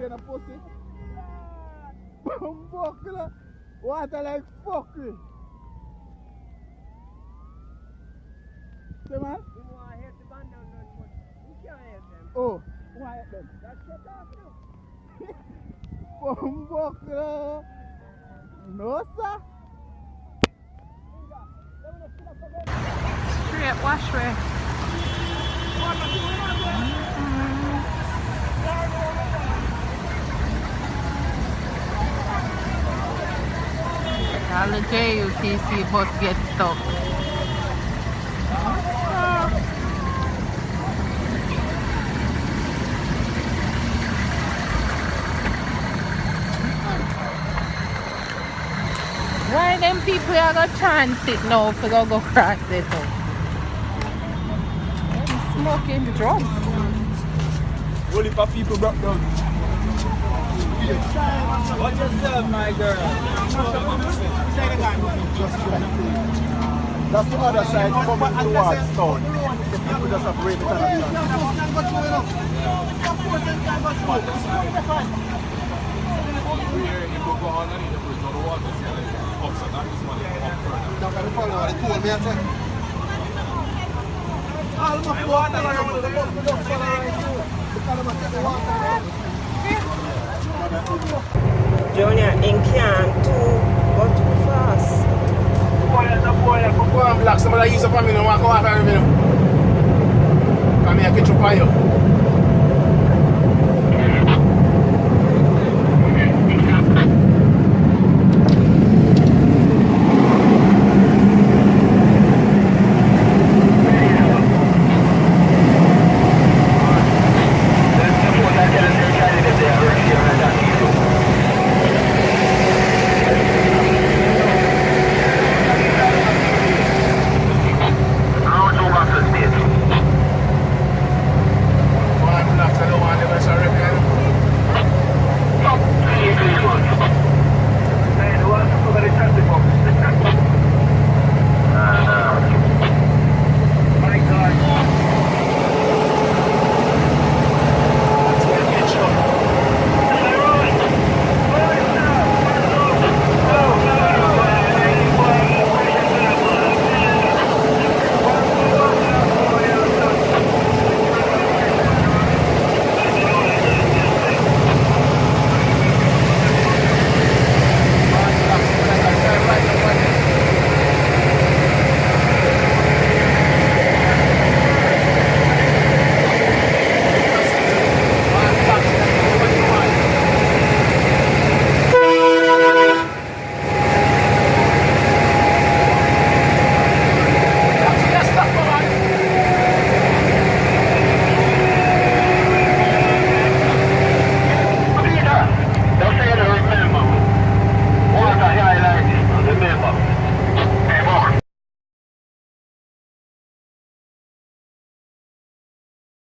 in a pussy. Buckle. Water like fuckery. See, man? You want to help the band down, but you can't help them. Oh, why help them? That's shut off now. Buckle. No, sir. Straight washway. All the JUTC bus get stuck. Why them people are going to transit now if they go cross this out? Smoking drugs. Only for people broke down. Watch yourself, my girl. That's the other side coming towards town. The people just have waited on Junior, in can too, go too fast. Go and black, somebody use up on me and walk off every minute. Come here, catch up on you.